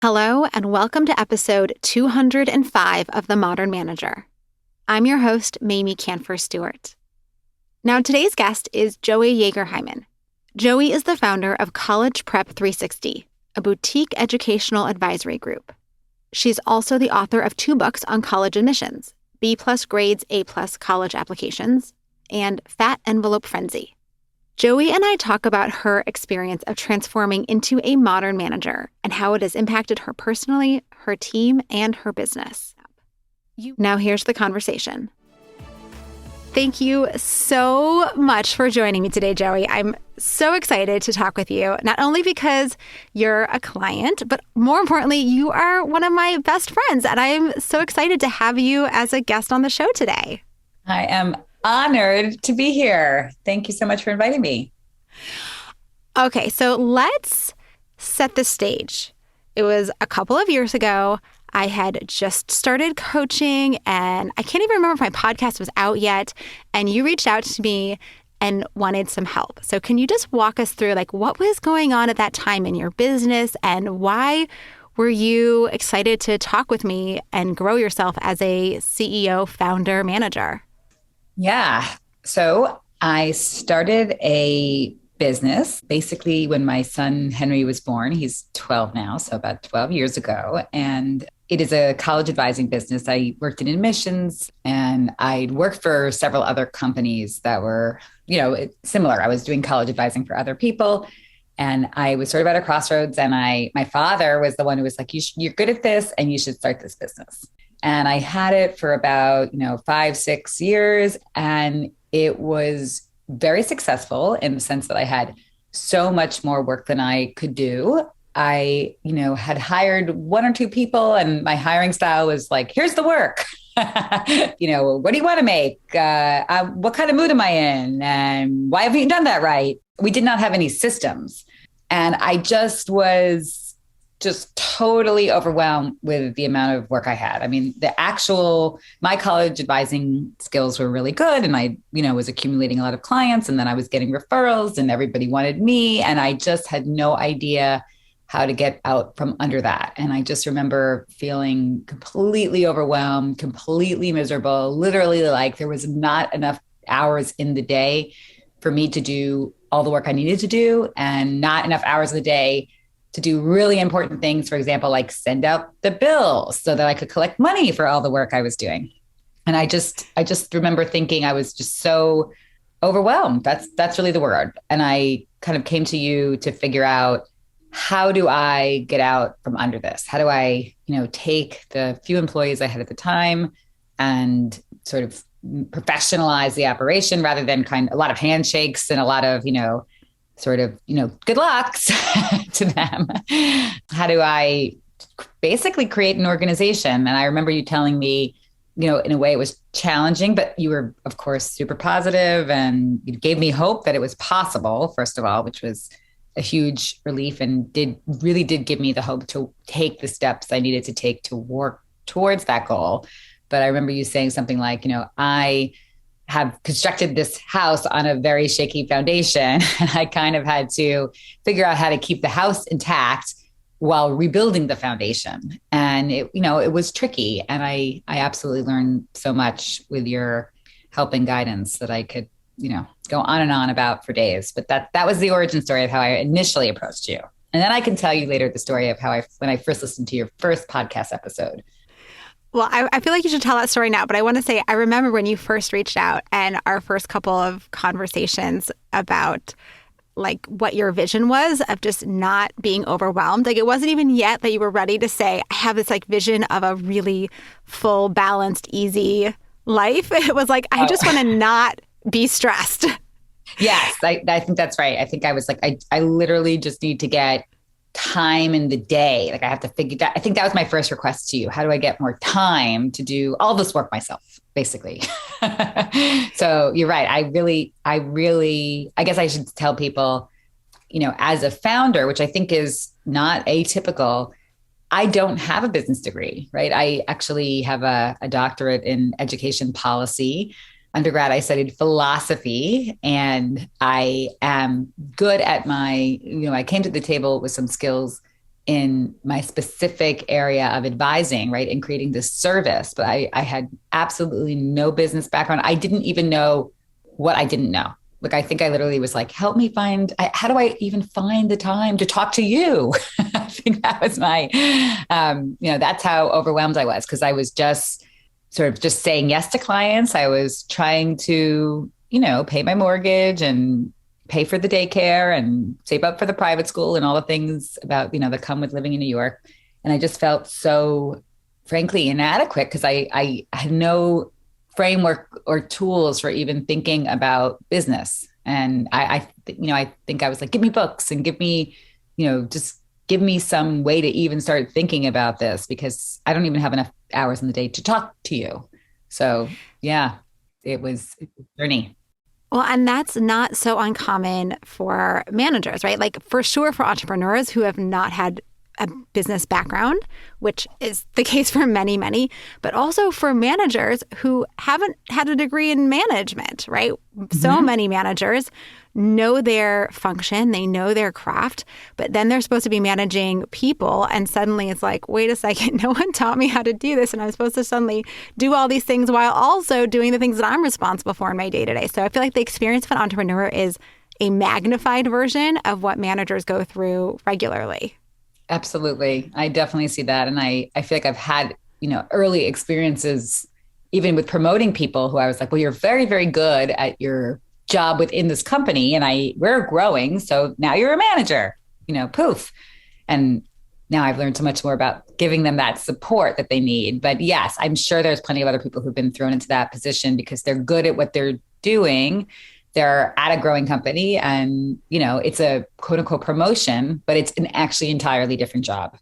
Hello, and welcome to episode 205 of The Modern Manager. I'm your host, Mamie Canfor Stewart. Now, today's guest is Joie Jager-Hyman. Joie is the founder of College Prep 360, a boutique educational advisory group. She's also the author of 2 books on college admissions, B+ grades, A+ college applications, and Fat Envelope Frenzy. Joie and I talk about her experience of transforming into a modern manager and how it has impacted her personally, her team, and her business. Now here's the conversation. Thank you so much for joining me today, Joie. I'm so excited to talk with you, not only because you're a client, but more importantly, you are one of my best friends, and I'm so excited to have you as a guest on the show today. I am honored to be here. Thank you so much for inviting me. Okay, so let's set the stage. It was a couple of years ago. I had just started coaching, and I can't even remember if my podcast was out yet, and you reached out to me and wanted some help. So can you just walk us through what was going on at that time in your business, and why were you excited to talk with me and grow yourself as a CEO, founder, manager? Yeah. So I started a business basically when my son Henry was born. He's 12 now, so about 12 years ago. And it is a college advising business. I worked in admissions, and I'd worked for several other companies that were, similar. I was doing college advising for other people. And I was sort of at a crossroads, and my father was the one who was like, you're good at this and you should start this business. And I had it for about, 5-6 years. And it was very successful in the sense that I had so much more work than I could do. I, had hired 1 or 2 people, and my hiring style was like, here's the work. What do you want to make? What kind of mood am I in? And why haven't you done that right? We did not have any systems. And I just was totally overwhelmed with the amount of work I had. I mean, my college advising skills were really good. And I, was accumulating a lot of clients, and then I was getting referrals, and everybody wanted me. And I just had no idea how to get out from under that. And I just remember feeling completely overwhelmed, completely miserable, literally like there was not enough hours in the day for me to do all the work I needed to do, and not enough hours of the day to do really important things, for example, like send out the bills so that I could collect money for all the work I was doing. And I just remember thinking I was just so overwhelmed. That's really the word. And I kind of came to you to figure out, how do I get out from under this? How do I, take the few employees I had at the time and sort of professionalize the operation rather than a lot of handshakes and a lot of, good lucks to them. How do I basically create an organization? And I remember you telling me, in a way it was challenging, but you were, of course, super positive, and you gave me hope that it was possible, first of all, which was a huge relief, and really did give me the hope to take the steps I needed to take to work towards that goal. But I remember you saying something like, I have constructed this house on a very shaky foundation, and I kind of had to figure out how to keep the house intact while rebuilding the foundation. And it was tricky. And I absolutely learned so much with your help and guidance that I could, go on and on about for days. But that was the origin story of how I initially approached you. And then I can tell you later the story of when I first listened to your first podcast episode. Well, I feel like you should tell that story now, but I want to say, I remember when you first reached out and our first couple of conversations about what your vision was of just not being overwhelmed. It wasn't even yet that you were ready to say, I have this vision of a really full, balanced, easy life. It was I just want to not be stressed. Yes, I think that's right. I think I was I literally just need to get time in the day. I have to figure that. I think that was my first request to you. How do I get more time to do all this work myself, basically? So you're right. I guess I should tell people, as a founder, which I think is not atypical, I don't have a business degree, right? I actually have a doctorate in education policy. Undergrad, I studied philosophy, and I am good at I came to the table with some skills in my specific area of advising, right, and creating this service. But I had absolutely no business background. I didn't even know what I didn't know. Like, I think I literally was like, help me find, how do I even find the time to talk to you? I think that was my, that's how overwhelmed I was, because I was just sort of just saying yes to clients. I was trying to, pay my mortgage and pay for the daycare and save up for the private school and all the things about, that come with living in New York. And I just felt so, frankly, inadequate because I had no framework or tools for even thinking about business. And I think I was like, give me books and give me, just give me some way to even start thinking about this, because I don't even have enough hours in the day to talk to you. So yeah, it was a journey. Well, and that's not so uncommon for managers, right? Like, for sure, for entrepreneurs who have not had a business background, which is the case for many, many, but also for managers who haven't had a degree in management, right? Mm-hmm. So many managers know their function, they know their craft, but then they're supposed to be managing people. And suddenly it's like, wait a second, no one taught me how to do this. And I'm supposed to suddenly do all these things while also doing the things that I'm responsible for in my day-to-day. So I feel like the experience of an entrepreneur is a magnified version of what managers go through regularly. Absolutely. I definitely see that. And I feel like I've had, early experiences, even with promoting people who I was like, well, you're very, very good at your job within this company. And we're growing. So now you're a manager, poof. And now I've learned so much more about giving them that support that they need. But yes, I'm sure there's plenty of other people who've been thrown into that position because they're good at what they're doing. They're at a growing company and, it's a quote unquote promotion, but it's an actually entirely different job.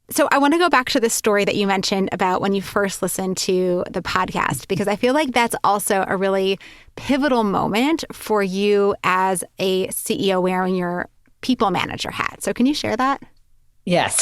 So I want to go back to the story that you mentioned about when you first listened to the podcast, because I feel like that's also a really pivotal moment for you as a CEO wearing your people manager hat. So can you share that? Yes.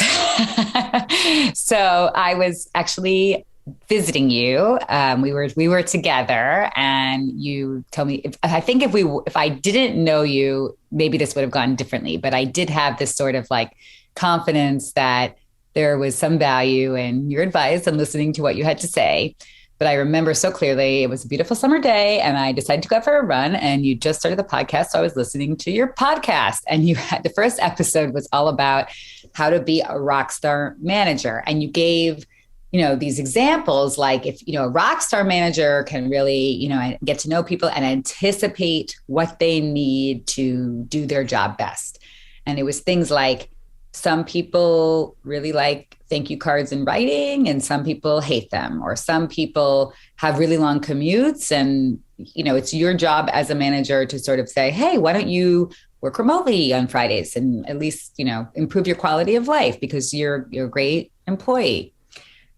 So I was actually visiting you. We were together, and you told me, if I didn't know you, maybe this would have gone differently. But I did have this sort of like confidence that there was some value in your advice and listening to what you had to say. But I remember so clearly, it was a beautiful summer day and I decided to go out for a run, and you just started the podcast. So I was listening to your podcast, and the first episode was all about how to be a rockstar manager. And you gave, these examples, like if, a rockstar manager can really, get to know people and anticipate what they need to do their job best. And it was things like, some people really like thank you cards in writing and some people hate them, or some people have really long commutes. And, it's your job as a manager to sort of say, hey, why don't you work remotely on Fridays and at least, improve your quality of life because you're a great employee.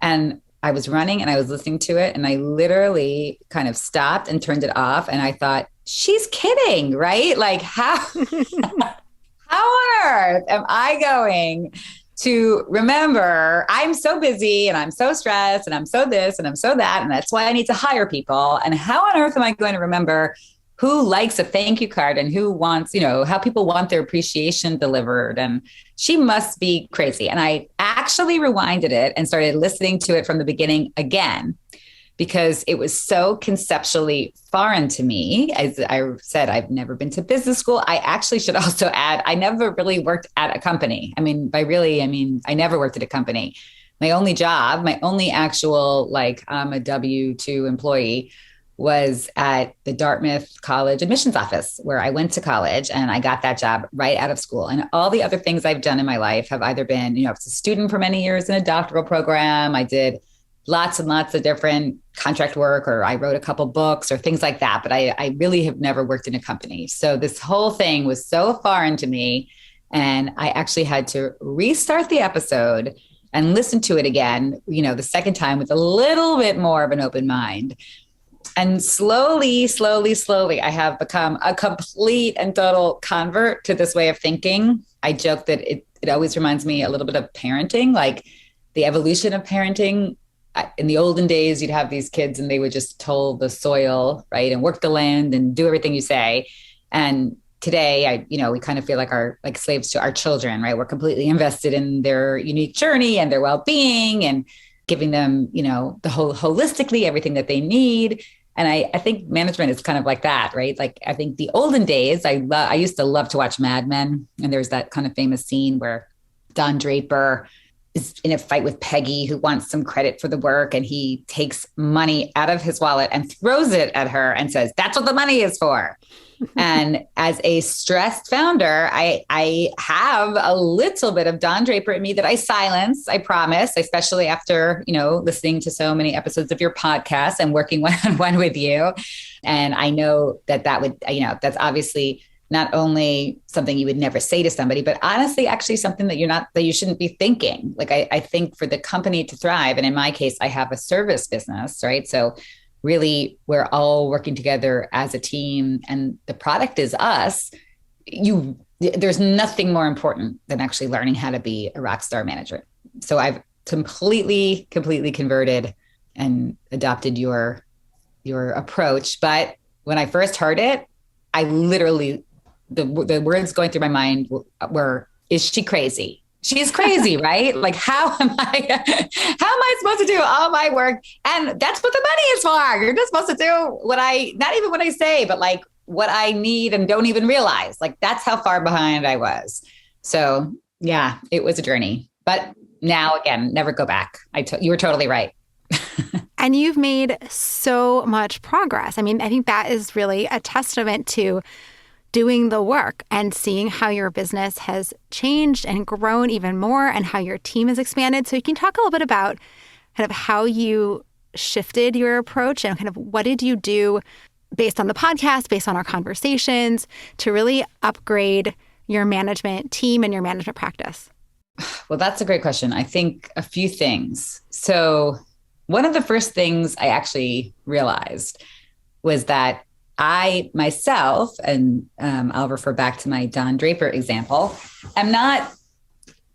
And I was running and I was listening to it, and I literally kind of stopped and turned it off. And I thought, she's kidding, right? Like, how on earth am I going to remember? I'm so busy and I'm so stressed and I'm so this and I'm so that. And that's why I need to hire people. And how on earth am I going to remember who likes a thank you card and who wants, how people want their appreciation delivered? And she must be crazy. And I actually rewinded it and started listening to it from the beginning again, because it was so conceptually foreign to me. As I said, I've never been to business school. I actually should also add, I never really worked at a company. I mean, I never worked at a company. My only job, my only actual, I'm a W-2 employee, was at the Dartmouth College admissions office, where I went to college, and I got that job right out of school. And all the other things I've done in my life have either been, I was a student for many years in a doctoral program. I did lots and lots of different contract work, or I wrote a couple books or things like that. But I really have never worked in a company. So this whole thing was so foreign to me. And I actually had to restart the episode and listen to it again, the second time with a little bit more of an open mind. And slowly, I have become a complete and total convert to this way of thinking. I joke that it always reminds me a little bit of parenting, like the evolution of parenting. In the olden days, you'd have these kids and they would just till the soil, right, and work the land and do everything you say. And today, we kind of feel like like slaves to our children, right? We're completely invested in their unique journey and their well-being and giving them, the whole holistically everything that they need. And I think management is kind of like that, right? Like I think the olden days, I used to love to watch Mad Men, and there's that kind of famous scene where Don Draper is in a fight with Peggy, who wants some credit for the work, and he takes money out of his wallet and throws it at her and says, "That's what the money is for." And as a stressed founder, I have a little bit of Don Draper in me that I silence, I promise, especially after, listening to so many episodes of your podcast and working one-on-one with you. And I know that would, that's obviously not only something you would never say to somebody, but honestly, actually something that you shouldn't be thinking. Like I think for the company to thrive, and in my case, I have a service business, right? So really, we're all working together as a team, and the product is us. There's nothing more important than actually learning how to be a rockstar manager. So I've completely converted and adopted your approach. But when I first heard it, I literally, the words going through my mind were, "Is she crazy? She's crazy," right? Like, how am I supposed to do all my work? And that's what the money is for. You're just supposed to do not even what I say, but like what I need and don't even realize. Like, that's how far behind I was. So yeah, it was a journey, but now again, never go back. You were totally right. And you've made so much progress. I mean, I think that is really a testament to doing the work and seeing how your business has changed and grown even more and how your team has expanded. So you can talk a little bit about kind of how you shifted your approach and kind of what did you do based on the podcast, based on our conversations, to really upgrade your management team and your management practice? Well, that's a great question. I think a few things. So one of the first things I actually realized was that I myself, and I'll refer back to my Don Draper example, am not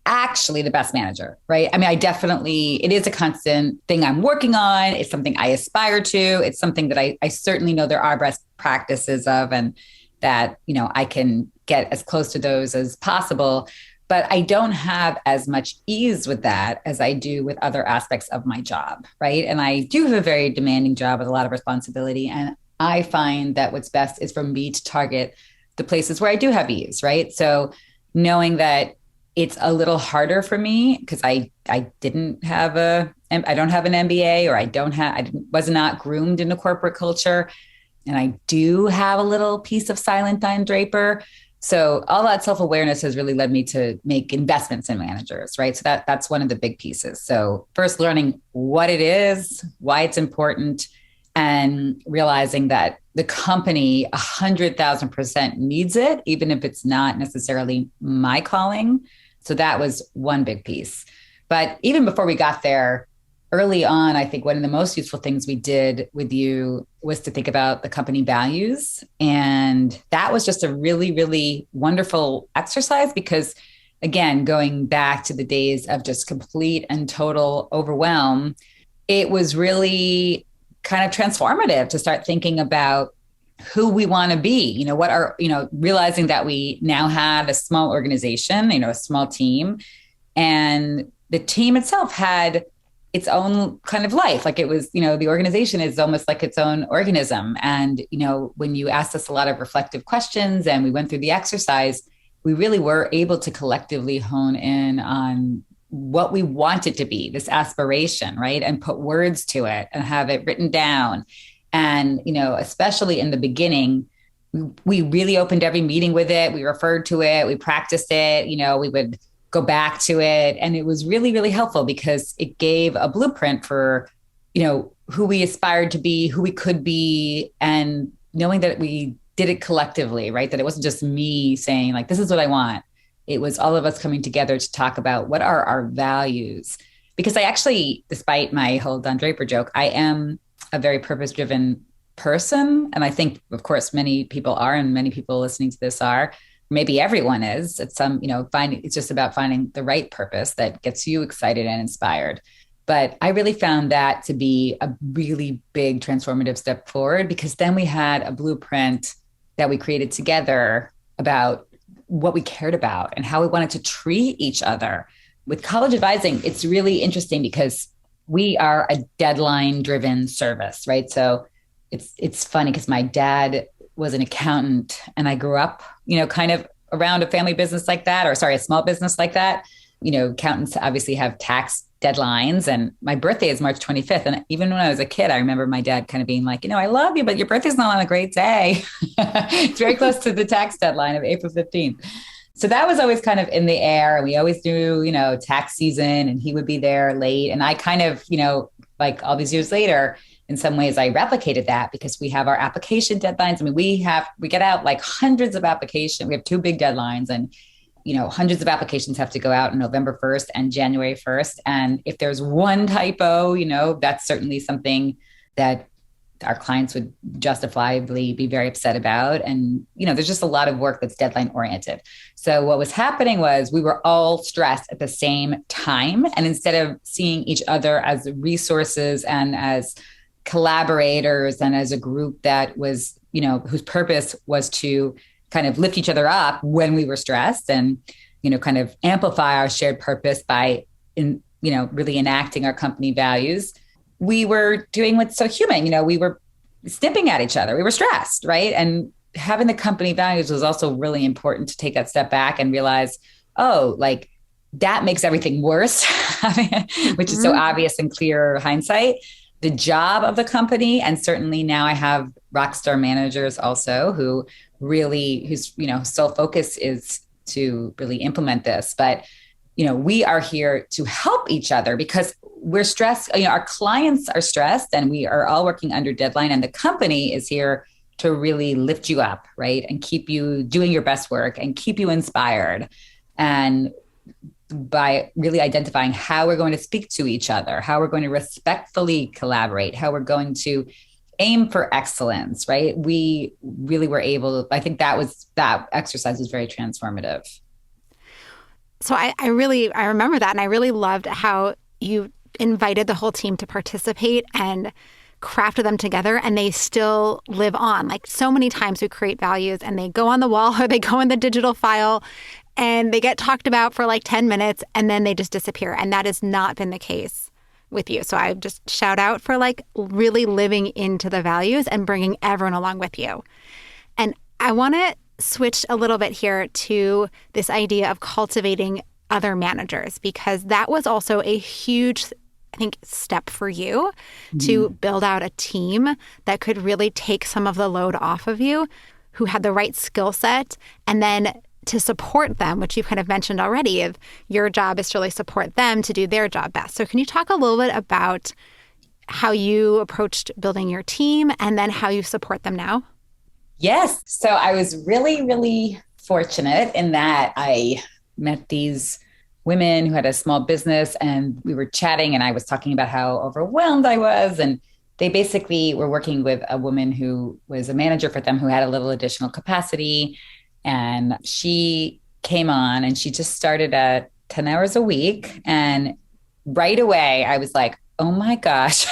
actually the best manager, right? I mean, it is a constant thing I'm working on. It's something I aspire to. It's something that I certainly know there are best practices of, and that, I can get as close to those as possible. But I don't have as much ease with that as I do with other aspects of my job, right? And I do have a very demanding job with a lot of responsibility. And I find that what's best is for me to target the places where I do have ease, right? So knowing that it's a little harder for me because I don't have an MBA, or I was not groomed in a corporate culture. And I do have a little piece of silent Don Draper. So all that self-awareness has really led me to make investments in managers, right? So that's one of the big pieces. So first, learning what it is, why it's important, and realizing that the company 100,000% needs it, even if it's not necessarily my calling. So that was one big piece. But even before we got there, early on, I think one of the most useful things we did with you was to think about the company values. And that was just a really, really wonderful exercise because, again, going back to the days of just complete and total overwhelm, it was really kind of transformative to start thinking about who we want to be, realizing that we now had a small organization, a small team, and the team itself had its own kind of life. Like it was, the organization is almost like its own organism. And, when you asked us a lot of reflective questions and we went through the exercise, we really were able to collectively hone in on what we want it to be, this aspiration, right? And put words to it and have it written down. And, especially in the beginning, we really opened every meeting with it. We referred to it. We practiced it. We would go back to it. And it was really, really helpful because it gave a blueprint for, who we aspired to be, who we could be, and knowing that we did it collectively, right? That it wasn't just me saying like, this is what I want. It was all of us coming together to talk about what are our values. Because I actually, despite my whole Don Draper joke, I am a very purpose-driven person. And I think, of course, many people are, and many people listening to this are. Maybe everyone is. It's it's just about finding the right purpose that gets you excited and inspired. But I really found that to be a really big transformative step forward, because then we had a blueprint that we created together about what we cared about and how we wanted to treat each other. With college advising, it's really interesting because we are a deadline driven service, right? So it's funny because my dad was an accountant and I grew up, kind of around a family business like that, or sorry, a small business like that. Accountants obviously have tax deadlines, and my birthday is March 25th. And even when I was a kid, I remember my dad kind of being like, I love you, but your birthday's not on a great day. It's very close to the tax deadline of April 15th. So that was always kind of in the air. And we always knew, tax season, and he would be there late. And I kind of, like all these years later, in some ways I replicated that because we have our application deadlines. I mean, we get out like hundreds of applications. We have two big deadlines, and hundreds of applications have to go out on November 1st and January 1st. And if there's one typo, that's certainly something that our clients would justifiably be very upset about. And, there's just a lot of work that's deadline oriented. So what was happening was we were all stressed at the same time. And instead of seeing each other as resources and as collaborators and as a group that was, whose purpose was to kind of lift each other up when we were stressed and, kind of amplify our shared purpose by, really enacting our company values. We were doing what's so human. We were snipping at each other. We were stressed, right? And having the company values was also really important to take that step back and realize, like that makes everything worse, which is so obvious and clear hindsight. The job of the company, and certainly now I have rockstar managers also whose sole focus is to really implement this. But, we are here to help each other because we're stressed. Our clients are stressed and we are all working under deadline, and the company is here to really lift you up, right? And keep you doing your best work and keep you inspired. And by really identifying how we're going to speak to each other, how we're going to respectfully collaborate, how we're going to aim for excellence, right? We really were able to, I think that exercise was very transformative. So I remember that. And I really loved how you invited the whole team to participate and crafted them together, and they still live on. Like so many times we create values and they go on the wall or they go in the digital file and they get talked about for like 10 minutes and then they just disappear. And that has not been the case with you. So I just shout out for like really living into the values and bringing everyone along with you. And I want to switch a little bit here to this idea of cultivating other managers, because that was also a huge, I think, step for you to build out a team that could really take some of the load off of you, who had the right skill set, and then to support them, which you've kind of mentioned already, of your job is to really support them to do their job best. So can you talk a little bit about how you approached building your team and then how you support them now? Yes. So I was really, really fortunate in that I met these women who had a small business, and we were chatting and I was talking about how overwhelmed I was. And they basically were working with a woman who was a manager for them who had a little additional capacity. And she came on and she just started at 10 hours a week. And right away, I was like, oh my gosh,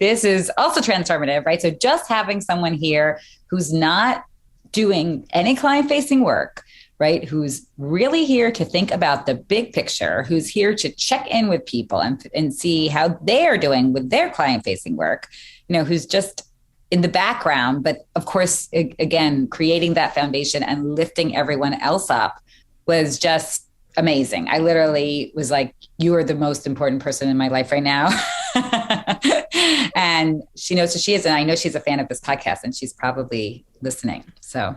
this is also transformative, right? So just having someone here who's not doing any client-facing work, right? Who's really here to think about the big picture, who's here to check in with people and see how they are doing with their client-facing work, who's just in the background, but of course, again, creating that foundation and lifting everyone else up was just amazing. I literally was like, you are the most important person in my life right now. And she knows who she is. And I know she's a fan of this podcast and she's probably listening. So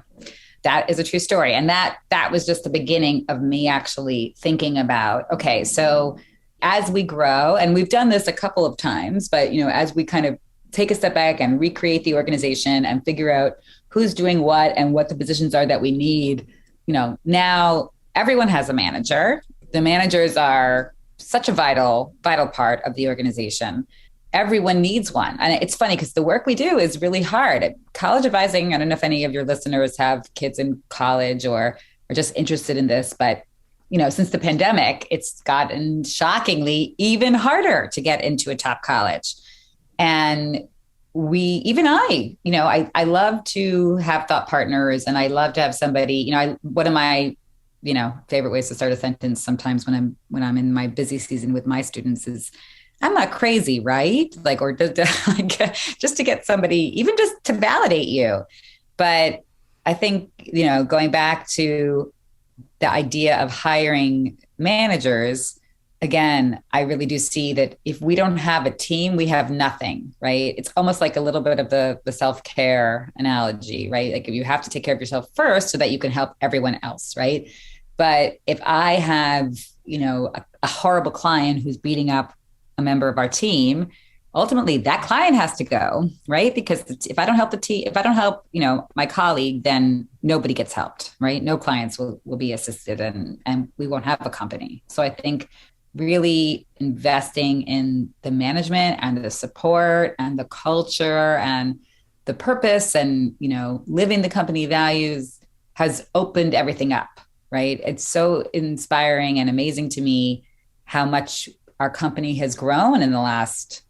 that is a true story. And that was just the beginning of me actually thinking about, okay, so as we grow, and we've done this a couple of times, but as we kind of take a step back and recreate the organization and figure out who's doing what and what the positions are that we need, now everyone has a manager. The managers are such a vital part of the organization. Everyone needs one. And it's funny because the work we do is really hard. College advising, I don't know if any of your listeners have kids in college or are just interested in this, but since the pandemic, it's gotten shockingly even harder to get into a top college. And even I love to have thought partners, and I love to have somebody, one of my, favorite ways to start a sentence sometimes when I'm in my busy season with my students is, I'm not crazy, right? Like, or just to get somebody, even just to validate you. But I think, going back to the idea of hiring managers, again, I really do see that if we don't have a team, we have nothing, right? It's almost like a little bit of the self-care analogy, right? Like, if you have to take care of yourself first so that you can help everyone else, right? But if I have, a horrible client who's beating up a member of our team, ultimately that client has to go, right? Because if I don't help the team, if I don't help, my colleague, then nobody gets helped, right? No clients will be assisted, and we won't have a company. So I think really investing in the management and the support and the culture and the purpose and, living the company values has opened everything up, right? It's so inspiring and amazing to me how much our company has grown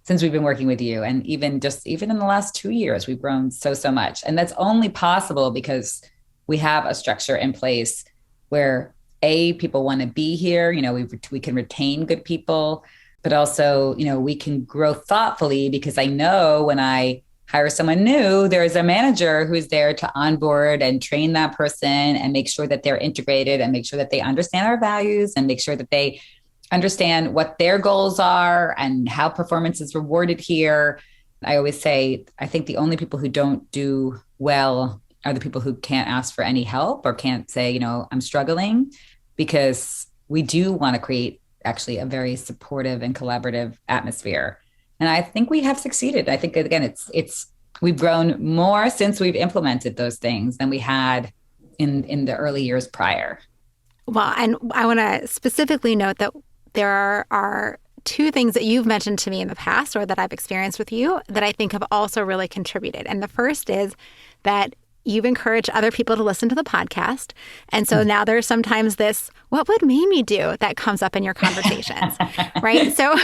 since we've been working with you. And even in the last 2 years, we've grown so much. And that's only possible because we have a structure in place where people want to be here. We can retain good people, but also, we can grow thoughtfully, because I know when I hire someone new, there is a manager who's there to onboard and train that person and make sure that they're integrated and make sure that they understand our values and make sure that they understand what their goals are and how performance is rewarded here. I always say, I think the only people who don't do well are the people who can't ask for any help or can't say, I'm struggling, because we do want to create actually a very supportive and collaborative atmosphere. And I think we have succeeded. I think, again, we've grown more since we've implemented those things than we had in the early years prior. Well, and I want to specifically note that there are two things that you've mentioned to me in the past, or that I've experienced with you, that I think have also really contributed. And the first is that you've encouraged other people to listen to the podcast. And so now there's sometimes this, what would Mamie do, that comes up in your conversations, right? So,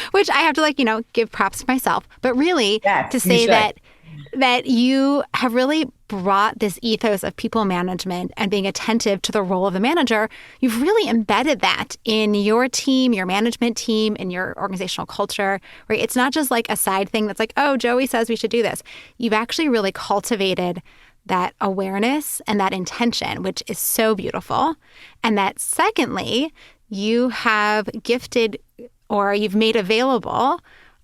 which I have to give props to myself, but really to say that you have really brought this ethos of people management and being attentive to the role of the manager. You've really embedded that in your team, your management team, in your organizational culture, right? It's not just like a side thing that's like, oh, Joey says we should do this. You've actually really cultivated that awareness and that intention, which is so beautiful. And that secondly, you have gifted, or you've made available,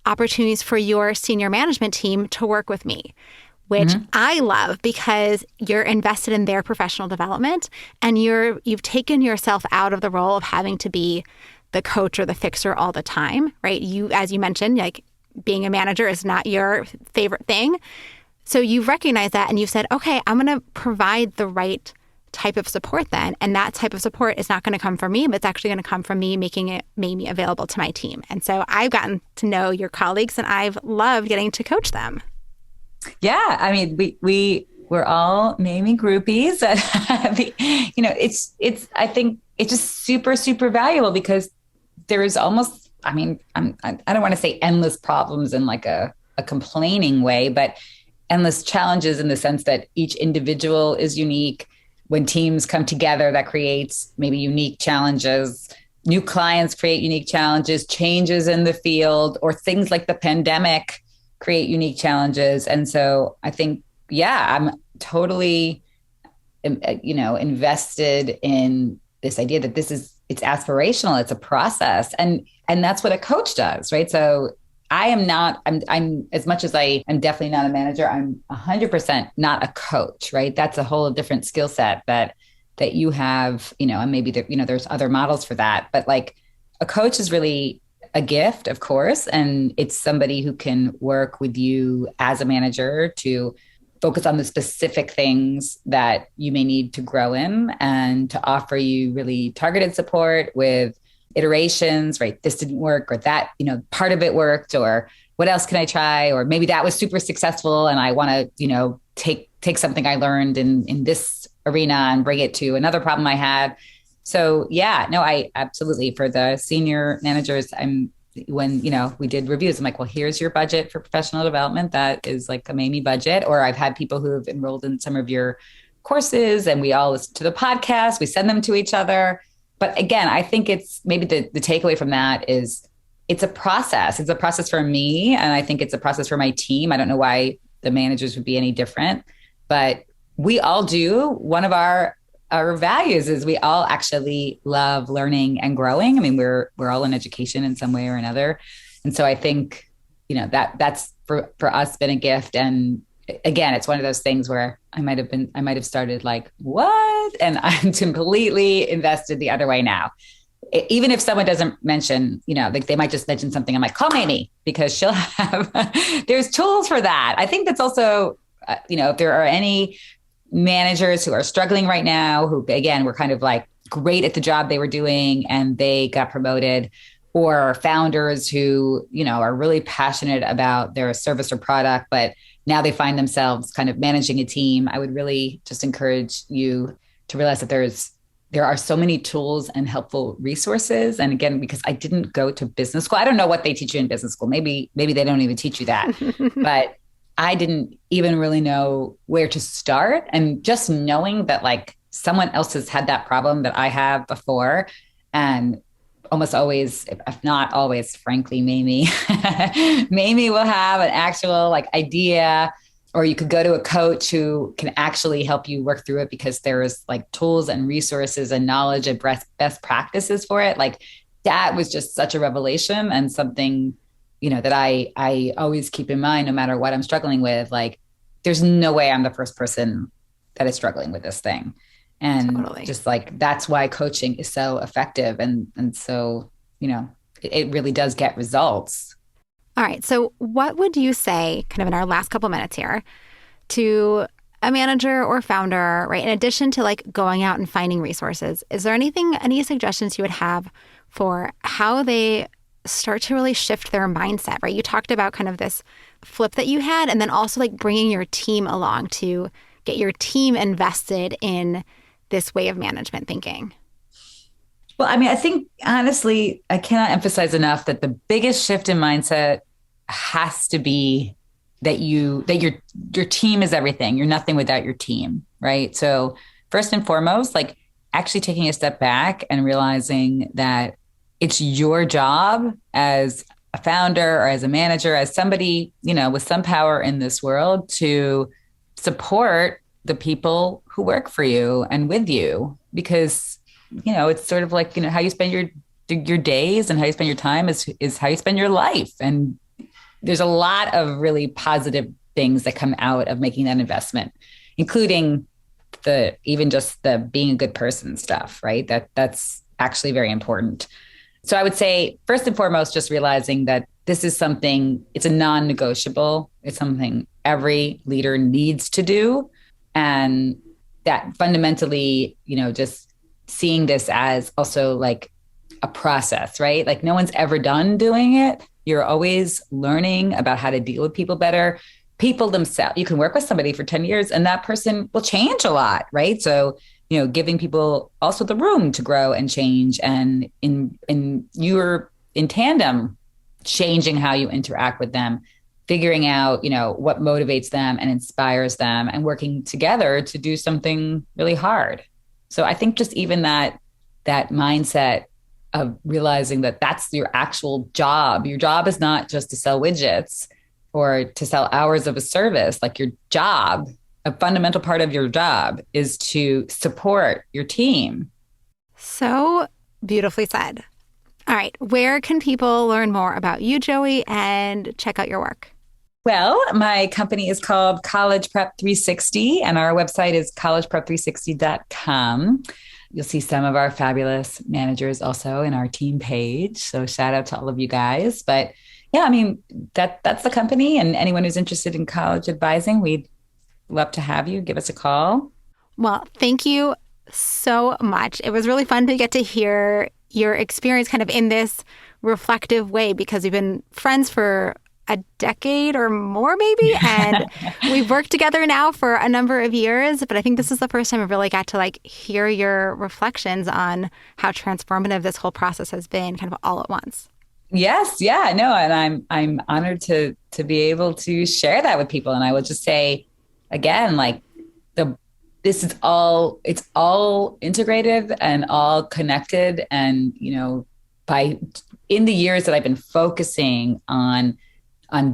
opportunities for your senior management team to work with me, which I love, because you're invested in their professional development, and you've taken yourself out of the role of having to be the coach or the fixer all the time, right? As you mentioned, like, being a manager is not your favorite thing. So you've recognized that, and you've said, okay, I'm going to provide the right type of support then. And that type of support is not going to come from me, but it's actually going to come from me making it Mamie available to my team. And so I've gotten to know your colleagues, and I've loved getting to coach them. Yeah. I mean, we're all Mamie groupies. I think it's just super, super valuable, because there is almost, I don't want to say endless problems in like a complaining way, but endless challenges in the sense that each individual is unique. When teams come together, that creates maybe unique challenges. New clients create unique challenges, changes in the field, or things like the pandemic create unique challenges. And so I think, I'm totally, invested in this idea that it's aspirational, it's a process. And that's what a coach does, right? So I'm as much as I am definitely not a manager, I'm 100% not a coach, right? That's a whole different skill set that you have, and maybe there's other models for that, but like, a coach is really a gift, of course. And it's somebody who can work with you as a manager to focus on the specific things that you may need to grow in, and to offer you really targeted support with iterations, right? This didn't work, or that, part of it worked, or what else can I try? Or maybe that was super successful, and I want to, take something I learned in this arena and bring it to another problem I had. So I absolutely, for the senior managers, I'm when, we did reviews, I'm like, well, here's your budget for professional development. That is like a Mamie budget. Or I've had people who have enrolled in some of your courses and we all listen to the podcast. We send them to each other. But again, I think it's maybe the takeaway from that is it's a process. It's a process for me. And I think it's a process for my team. I don't know why the managers would be any different, but we all do. One of our values is we all actually love learning and growing. I mean, we're all in education in some way or another. And so I think, that's for us been a gift. And again, it's one of those things where I might have started like, what? And I'm completely invested the other way now. Even if someone doesn't mention, like they might just mention something, I'm like, call Mamie because she'll have, there's tools for that. I think that's also, if there are any managers who are struggling right now, who again, were kind of like great at the job they were doing and they got promoted, or founders who, are really passionate about their service or product, but now they find themselves kind of managing a team. I would really just encourage you to realize that there are so many tools and helpful resources. And again, because I didn't go to business school, I don't know what they teach you in business school. Maybe they don't even teach you that, but I didn't even really know where to start. And just knowing that like someone else has had that problem that I have before, and almost always, if not always, frankly, Mamie will have an actual like idea, or you could go to a coach who can actually help you work through it because there's like tools and resources and knowledge and best practices for it. Like that was just such a revelation and something, that I always keep in mind, no matter what I'm struggling with. Like, there's no way I'm the first person that is struggling with this thing. And totally. Just like, that's why coaching is so effective. And so, it really does get results. All right. So what would you say, kind of in our last couple minutes here, to a manager or founder, right? In addition to like going out and finding resources, is there any suggestions you would have for how they start to really shift their mindset, right? You talked about kind of this flip that you had, and then also like bringing your team along to get your team invested in this way of management thinking. Well, I mean, I think honestly, I cannot emphasize enough that the biggest shift in mindset has to be that your team is everything. You're nothing without your team, right? So first and foremost, like actually taking a step back and realizing that it's your job as a founder or as a manager, as somebody, with some power in this world, to support the people who work for you and with you, because, it's sort of like, how you spend your days and how you spend your time is how you spend your life. And there's a lot of really positive things that come out of making that investment, including even just the being a good person stuff, right? That's actually very important. So I would say, first and foremost, just realizing that this is something, it's a non-negotiable. It's something every leader needs to do. And that fundamentally, just seeing this as also like a process, right? Like no one's ever done doing it. You're always learning about how to deal with people better. People themselves, you can work with somebody for 10 years and that person will change a lot, right? So giving people also the room to grow and change, and you're in tandem, changing how you interact with them, figuring out, what motivates them and inspires them, and working together to do something really hard. So I think just even that mindset of realizing that that's your actual job. Your job is not just to sell widgets or to sell hours of a service. Like your job, a fundamental part of your job is to support your team. So beautifully said. All right. Where can people learn more about you, Joie, and check out your work? Well, my company is called College Prep 360, and our website is collegeprep360.com. You'll see some of our fabulous managers also in our team page. So shout out to all of you guys. But yeah, I mean, that's the company, and anyone who's interested in college advising, we'd love to have you. Give us a call. Well, thank you so much. It was really fun to get to hear your experience kind of in this reflective way, because we've been friends for a decade or more maybe, and we've worked together now for a number of years, but I think this is the first time I really got to like hear your reflections on how transformative this whole process has been kind of all at once. Yes, yeah, no, and I'm honored to be able to share that with people. And I will just say again, like the this is all it's all integrated and all connected. And by in the years that I've been focusing on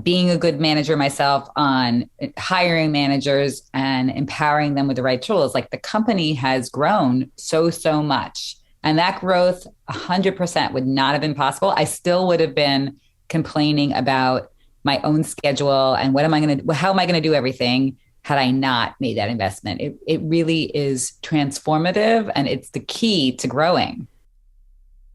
being a good manager myself, on hiring managers and empowering them with the right tools, like the company has grown so much. And that growth 100% would not have been possible. I still would have been complaining about my own schedule and how am I going to do everything had I not made that investment. It really is transformative, and it's the key to growing.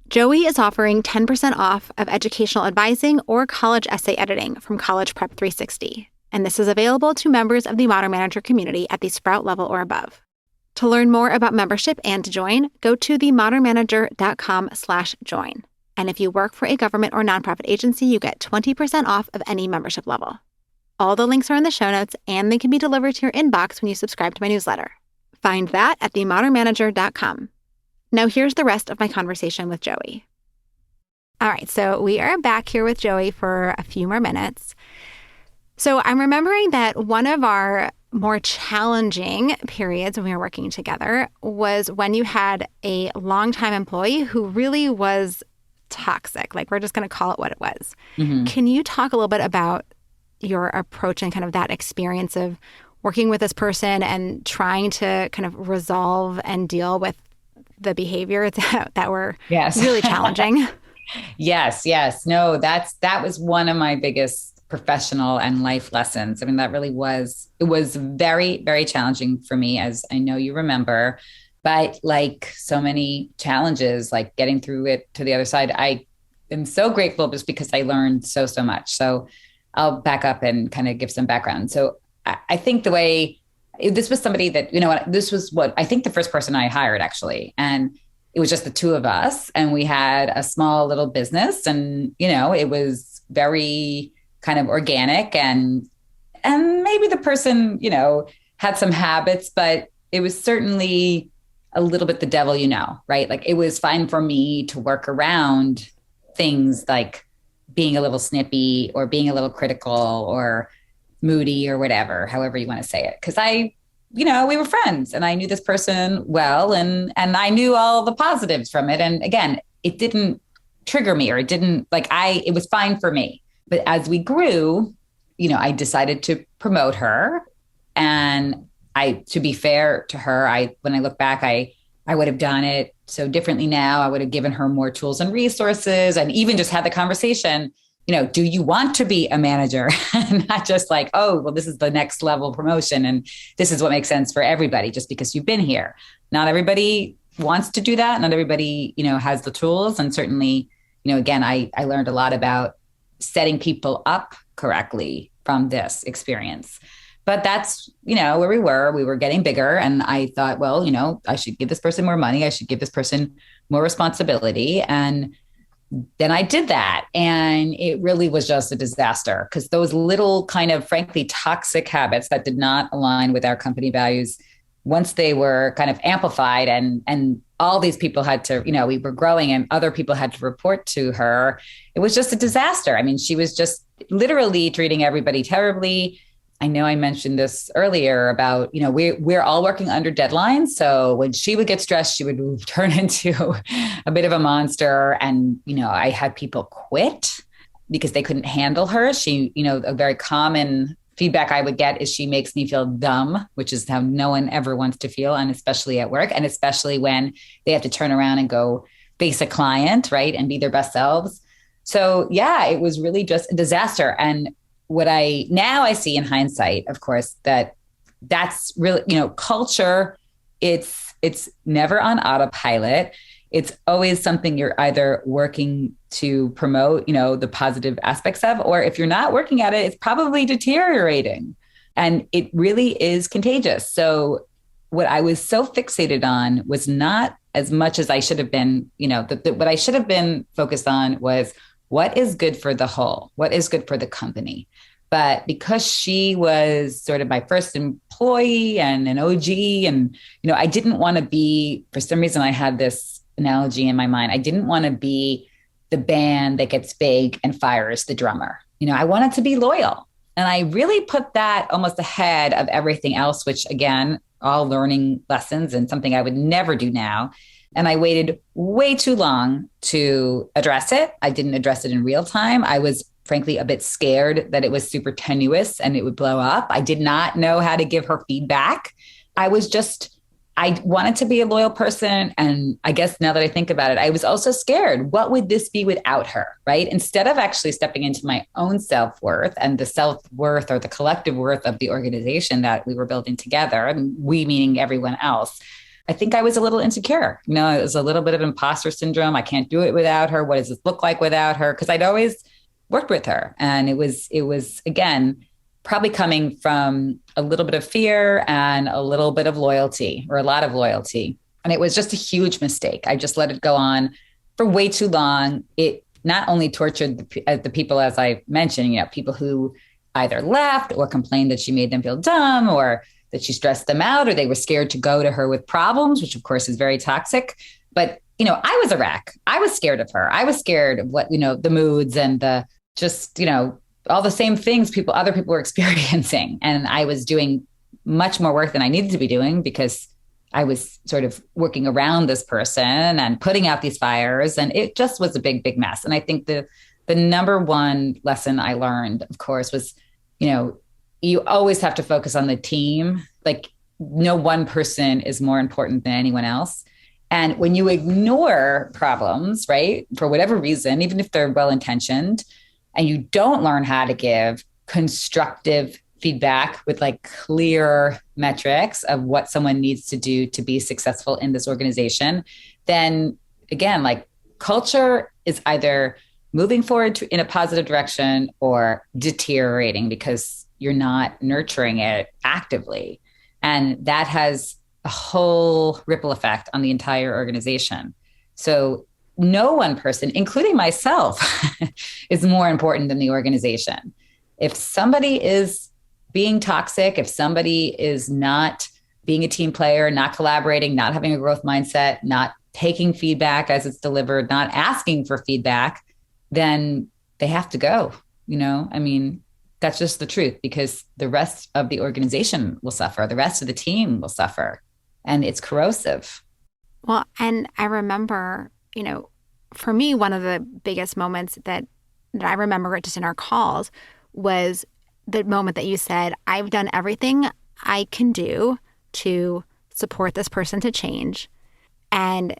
Joie is offering 10% off of educational advising or college essay editing from College Prep 360. And this is available to members of the Modern Manager community at the Sprout level or above. To learn more about membership and to join, go to themodernmanager.com/join. And if you work for a government or nonprofit agency, you get 20% off of any membership level. All the links are in the show notes, and they can be delivered to your inbox when you subscribe to my newsletter. Find that at themodernmanager.com. Now here's the rest of my conversation with Joie. All right, so we are back here with Joie for a few more minutes. So I'm remembering that one of our more challenging periods when we were working together was when you had a longtime employee who really was toxic. Like, we're just going to call it what it was. Mm-hmm. Can you talk a little bit about your approach and kind of that experience of working with this person and trying to kind of resolve and deal with the behavior that were really challenging? Yes. No, that was one of my biggest professional and life lessons. I mean, it was very, very challenging for me, as I know you remember, but like so many challenges, like getting through it to the other side, I am so grateful just because I learned so much. So I'll back up and kind of give some background. So I think this was somebody that, this was what I think the first person I hired, actually. And it was just the two of us, and we had a small little business, and, it was very kind of organic, and maybe the person, had some habits, but it was certainly a little bit the devil, right? Like, it was fine for me to work around things like being a little snippy or being a little critical or moody or whatever, however you want to say it. Cause we were friends, and I knew this person well, and I knew all the positives from it. And again, it didn't trigger me, or it was fine for me. But as we grew, I decided to promote her. And to be fair to her, when I look back, I would have done it so differently now. I would have given her more tools and resources, and even just had the conversation, do you want to be a manager? And not just like, oh, well, this is the next level promotion, and this is what makes sense for everybody just because you've been here. Not everybody wants to do that. Not everybody, has the tools. And certainly, again, I learned a lot about setting people up correctly from this experience. But that's, where we were getting bigger. And I thought, well, I should give this person more money. I should give this person more responsibility. And then I did that. And it really was just a disaster, because those little kind of, frankly, toxic habits that did not align with our company values, once they were kind of amplified and all these people had to, we were growing and other people had to report to her, it was just a disaster. I mean, she was just literally treating everybody terribly. I know I mentioned this earlier about, we're all working under deadlines. So when she would get stressed, she would turn into a bit of a monster. And, I had people quit because they couldn't handle her. She, a very common feedback I would get is she makes me feel dumb, which is how no one ever wants to feel. And especially at work, and especially when they have to turn around and go face a client, right, and be their best selves. So yeah, it was really just a disaster. And what I see in hindsight, of course, that's really, culture, it's never on autopilot. It's always something you're either working to promote, the positive aspects of, or if you're not working at it, it's probably deteriorating, and it really is contagious. So what I was so fixated on was not as much as I should have been, what I should have been focused on was what is good for the whole, what is good for the company. But because she was sort of my first employee and an OG, and, I didn't want to be, for some reason, I had this analogy in my mind. I didn't want to be the band that gets big and fires the drummer. I wanted to be loyal. And I really put that almost ahead of everything else, which again, all learning lessons and something I would never do now. And I waited way too long to address it. I didn't address it in real time. I was frankly a bit scared that it was super tenuous and it would blow up. I did not know how to give her feedback. I wanted to be a loyal person. And I guess now that I think about it, I was also scared. What would this be without her, right? Instead of actually stepping into my own self-worth and the self-worth or the collective worth of the organization that we were building together, and we meaning everyone else, I think I was a little insecure. It was a little bit of imposter syndrome. I can't do it without her. What does this look like without her? Because I'd always worked with her. And it was again, probably coming from a little bit of fear and a little bit of loyalty, or a lot of loyalty. And it was just a huge mistake. I just let it go on for way too long. It not only tortured the people, as I mentioned, people who either left or complained that she made them feel dumb, or that she stressed them out, or they were scared to go to her with problems, which of course is very toxic. But, I was a wreck. I was scared of her. I was scared of what, the moods and the just, all the same things other people were experiencing. And I was doing much more work than I needed to be doing because I was sort of working around this person and putting out these fires. And it just was a big, big mess. And I think the number one lesson I learned, of course, was, you always have to focus on the team. Like no one person is more important than anyone else. And when you ignore problems, right, for whatever reason, even if they're well-intentioned, and you don't learn how to give constructive feedback with like clear metrics of what someone needs to do to be successful in this organization, then again, like culture is either moving forward in a positive direction or deteriorating because you're not nurturing it actively. And that has a whole ripple effect on the entire organization. So no one person, including myself, is more important than the organization. If somebody is being toxic, if somebody is not being a team player, not collaborating, not having a growth mindset, not taking feedback as it's delivered, not asking for feedback, then they have to go. That's just the truth, because the rest of the organization will suffer. The rest of the team will suffer, and it's corrosive. Well, and I remember, for me, one of the biggest moments that I remember just in our calls was the moment that you said, I've done everything I can do to support this person to change, and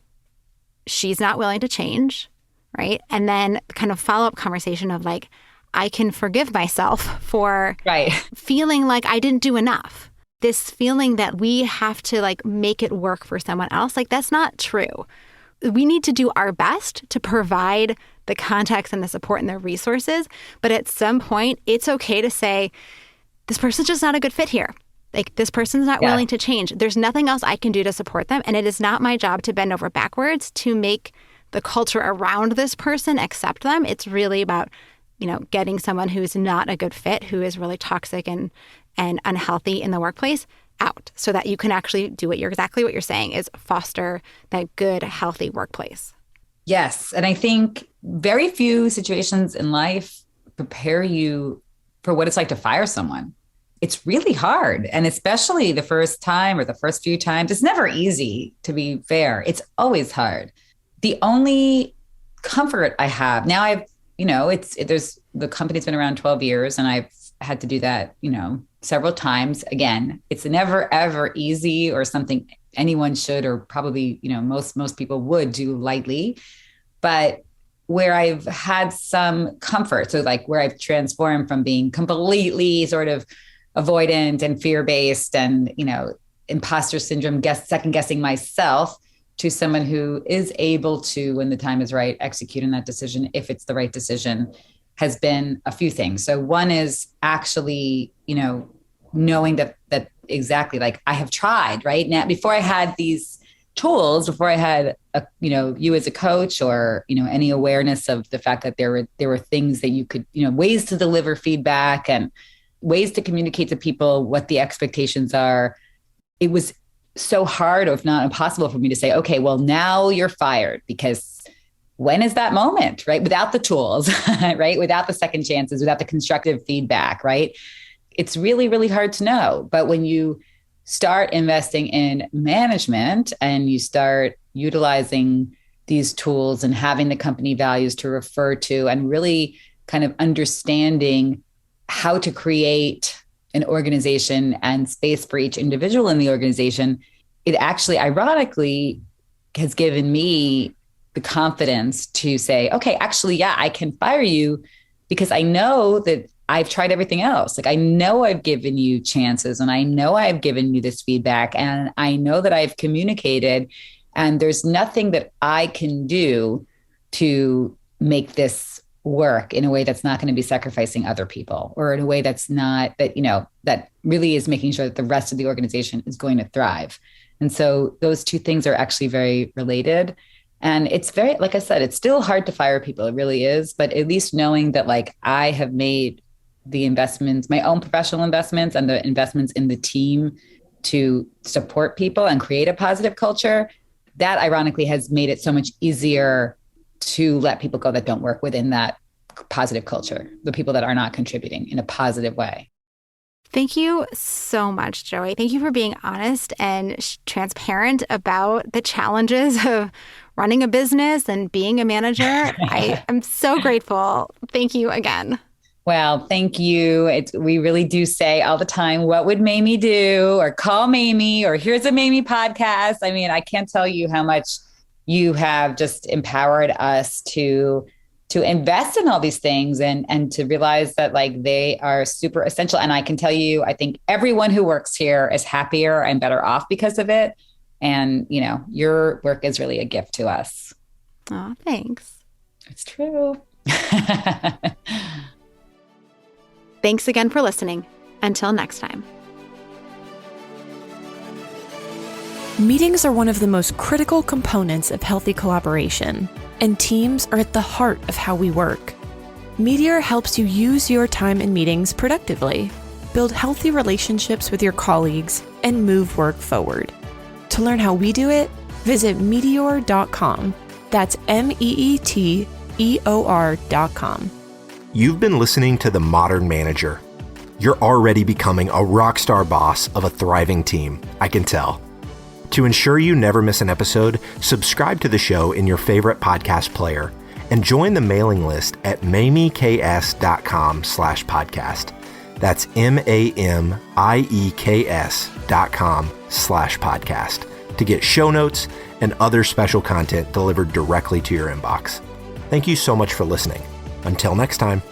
she's not willing to change, right? And then kind of follow-up conversation of like, I can forgive myself for feeling like I didn't do enough. This feeling that we have to like make it work for someone else, like that's not true. We need to do our best to provide the context and the support and the resources. But at some point, it's okay to say, this person's just not a good fit here. Like this person's not willing to change. There's nothing else I can do to support them. And it is not my job to bend over backwards to make the culture around this person accept them. It's really about, getting someone who's not a good fit, who is really toxic and unhealthy in the workplace out, so that you can actually do exactly what you're saying, is foster that good, healthy workplace. Yes. And I think very few situations in life prepare you for what it's like to fire someone. It's really hard. And especially the first time or the first few times, it's never easy, to be fair. It's always hard. The only comfort I have now, the company's been around 12 years and I've had to do that, several times. Again, it's never, ever easy or something anyone should, or probably, most people would do lightly. But where I've had some comfort, so like where I've transformed from being completely sort of avoidant and fear-based and, imposter syndrome, second guessing myself, to someone who is able to, when the time is right, execute on that decision, if it's the right decision, has been a few things. So one is actually, knowing that exactly, like I have tried right now, before I had these tools, before I had, you as a coach, or, any awareness of the fact that there were things that you could, ways to deliver feedback and ways to communicate to people what the expectations are. It was so hard, or if not impossible, for me to say, okay, well, now you're fired because when is that moment, right? Without the tools, right? Without the second chances, without the constructive feedback, right? It's really, really hard to know. But when you start investing in management and you start utilizing these tools and having the company values to refer to and really kind of understanding how to create an organization and space for each individual in the organization, it actually ironically has given me the confidence to say, okay, actually, yeah, I can fire you because I know that I've tried everything else. Like I know I've given you chances and I know I've given you this feedback and I know that I've communicated and there's nothing that I can do to make this work in a way that's not going to be sacrificing other people or in a way that's not that, that really is making sure that the rest of the organization is going to thrive. And so those two things are actually very related. And it's very, like I said, it's still hard to fire people. It really is. But at least knowing that like I have made the investments, my own professional investments and the investments in the team to support people and create a positive culture, that ironically has made it so much easier to let people go that don't work within that positive culture, the people that are not contributing in a positive way. Thank you so much, Joie. Thank you for being honest and transparent about the challenges of running a business and being a manager. I am so grateful. Thank you again. Well, thank you. We really do say all the time, what would Mamie do? Or call Mamie, or here's a Mamie podcast. I mean, I can't tell you how much you have just empowered us to invest in all these things and to realize that like they are super essential. And I can tell you, I think everyone who works here is happier and better off because of it. And, your work is really a gift to us. Oh, thanks. It's true. Thanks again for listening. Until next time. Meetings are one of the most critical components of healthy collaboration, and teams are at the heart of how we work. Meteor helps you use your time in meetings productively, build healthy relationships with your colleagues, and move work forward. To learn how we do it, visit meteor.com. That's MEETEOR.com. You've been listening to The Modern Manager. You're already becoming a rockstar boss of a thriving team, I can tell. To ensure you never miss an episode, subscribe to the show in your favorite podcast player and join the mailing list at mamieks.com/podcast. That's MAMIEKS.com/podcast to get show notes and other special content delivered directly to your inbox. Thank you so much for listening. Until next time.